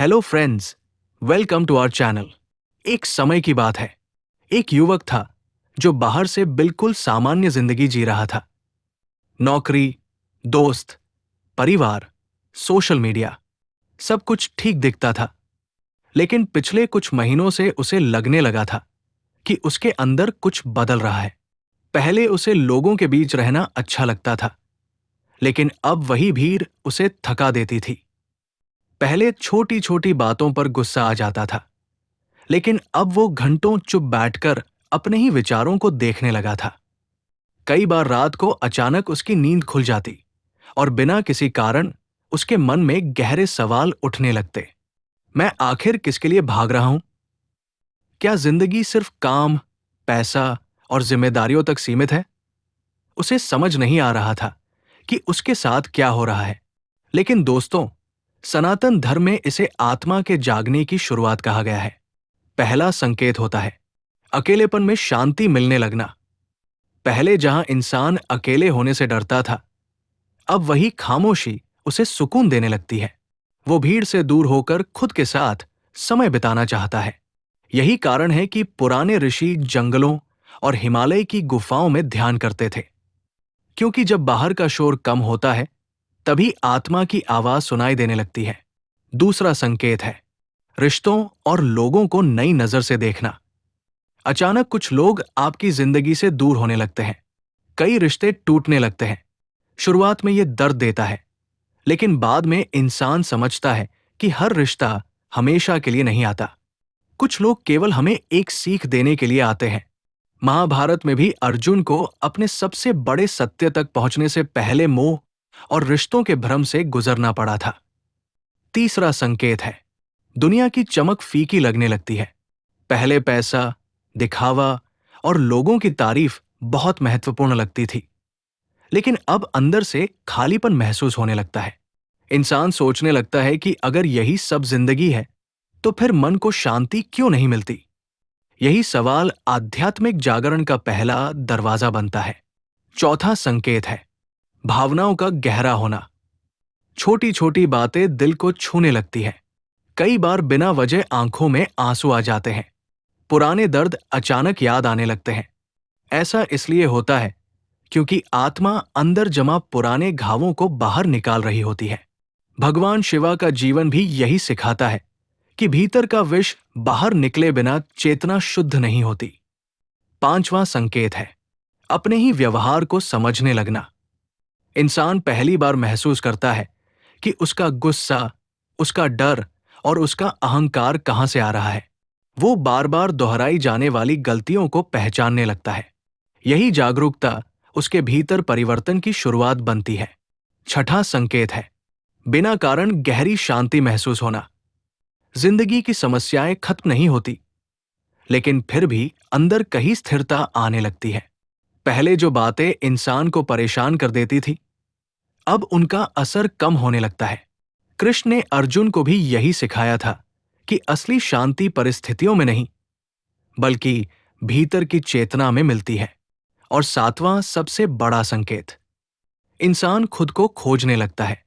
Hello friends, welcome to our channel. एक समय की बात है, एक युवक था जो बाहर से बिल्कुल सामान्य जिंदगी जी रहा था। नौकरी, दोस्त, परिवार, सोशल मीडिया, सब कुछ ठीक दिखता था। लेकिन पिछले कुछ महीनों से उसे लगने लगा था कि उसके अंदर कुछ बदल रहा है। पहले उसे लोगों के बीच रहना अच्छा लगता था, लेकिन अब वही भीड़ उसे थका देती थी। पहले छोटी छोटी बातों पर गुस्सा आ जाता था, लेकिन अब वो घंटों चुप बैठकर अपने ही विचारों को देखने लगा था। कई बार रात को अचानक उसकी नींद खुल जाती और बिना किसी कारण उसके मन में गहरे सवाल उठने लगते। मैं आखिर किसके लिए भाग रहा हूं? क्या जिंदगी सिर्फ काम, पैसा और जिम्मेदारियों तक सीमित है? उसे समझ नहीं आ रहा था कि उसके साथ क्या हो रहा है। लेकिन दोस्तों, सनातन धर्म में इसे आत्मा के जागने की शुरुआत कहा गया है। पहला संकेत होता है अकेलेपन में शांति मिलने लगना। पहले जहां इंसान अकेले होने से डरता था, अब वही खामोशी उसे सुकून देने लगती है। वो भीड़ से दूर होकर खुद के साथ समय बिताना चाहता है। यही कारण है कि पुराने ऋषि जंगलों और हिमालय की गुफाओं में ध्यान करते थे, क्योंकि जब बाहर का शोर कम होता है, तभी आत्मा की आवाज सुनाई देने लगती है। दूसरा संकेत है रिश्तों और लोगों को नई नजर से देखना। अचानक कुछ लोग आपकी जिंदगी से दूर होने लगते हैं। कई रिश्ते टूटने लगते हैं। शुरुआत में यह दर्द देता है, लेकिन बाद में इंसान समझता है कि हर रिश्ता हमेशा के लिए नहीं आता। कुछ लोग केवल हमें एक सीख देने के लिए आते हैं। महाभारत में भी अर्जुन को अपने सबसे बड़े सत्य तक पहुंचने से पहले मोह और रिश्तों के भ्रम से गुजरना पड़ा था। तीसरा संकेत है दुनिया की चमक फीकी लगने लगती है। पहले पैसा, दिखावा और लोगों की तारीफ बहुत महत्वपूर्ण लगती थी, लेकिन अब अंदर से खालीपन महसूस होने लगता है। इंसान सोचने लगता है कि अगर यही सब जिंदगी है, तो फिर मन को शांति क्यों नहीं मिलती? यही सवाल आध्यात्मिक जागरण का पहला दरवाजा बनता है। चौथा संकेत है भावनाओं का गहरा होना। छोटी छोटी बातें दिल को छूने लगती है। कई बार बिना वजह आंखों में आंसू आ जाते हैं। पुराने दर्द अचानक याद आने लगते हैं। ऐसा इसलिए होता है क्योंकि आत्मा अंदर जमा पुराने घावों को बाहर निकाल रही होती है। भगवान शिवा का जीवन भी यही सिखाता है कि भीतर का विष बाहर निकले बिना चेतना शुद्ध नहीं होती। पांचवां संकेत है अपने ही व्यवहार को समझने लगना। इंसान पहली बार महसूस करता है कि उसका गुस्सा, उसका डर और उसका अहंकार कहां से आ रहा है। वो बार बार दोहराई जाने वाली गलतियों को पहचानने लगता है। यही जागरूकता उसके भीतर परिवर्तन की शुरुआत बनती है। छठा संकेत है बिना कारण गहरी शांति महसूस होना। जिंदगी की समस्याएं खत्म नहीं होती, लेकिन फिर भी अंदर कहीं स्थिरता आने लगती है। पहले जो बातें इंसान को परेशान कर देती थी, अब उनका असर कम होने लगता है। कृष्ण ने अर्जुन को भी यही सिखाया था कि असली शांति परिस्थितियों में नहीं, बल्कि भीतर की चेतना में मिलती है। और सातवां सबसे बड़ा संकेत, इंसान खुद को खोजने लगता है।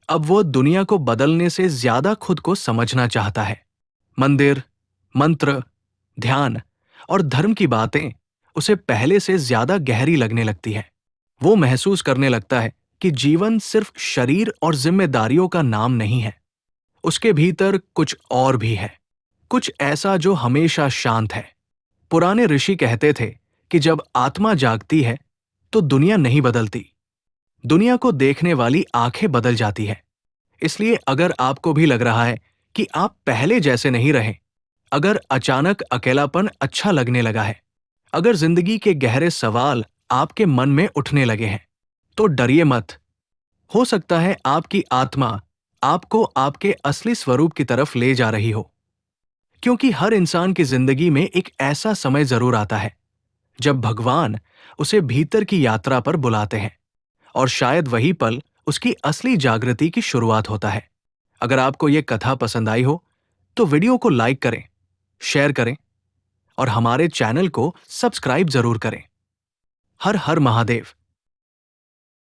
अब वो दुनिया को बदलने से ज्यादा खुद को समझना चाहता है। मंदिर, मंत्र, ध्यान और धर्म की बातें उसे पहले से ज्यादा गहरी लगने लगती है। वो महसूस करने लगता है कि जीवन सिर्फ शरीर और जिम्मेदारियों का नाम नहीं है। उसके भीतर कुछ और भी है, कुछ ऐसा जो हमेशा शांत है। पुराने ऋषि कहते थे कि जब आत्मा जागती है, तो दुनिया नहीं बदलती, दुनिया को देखने वाली आंखें बदल जाती है। इसलिए अगर आपको भी लग रहा है कि आप पहले जैसे नहीं रहे, अगर अचानक अकेलापन अच्छा लगने लगा है, अगर जिंदगी के गहरे सवाल आपके मन में उठने लगे हैं, तो डरिए मत। हो सकता है आपकी आत्मा आपको आपके असली स्वरूप की तरफ ले जा रही हो। क्योंकि हर इंसान की जिंदगी में एक ऐसा समय जरूर आता है जब भगवान उसे भीतर की यात्रा पर बुलाते हैं, और शायद वही पल उसकी असली जागृति की शुरुआत होता है। अगर आपको यह कथा पसंद आई हो, तो वीडियो को लाइक करें, शेयर करें और हमारे चैनल को सब्सक्राइब जरूर करें। हर हर महादेव।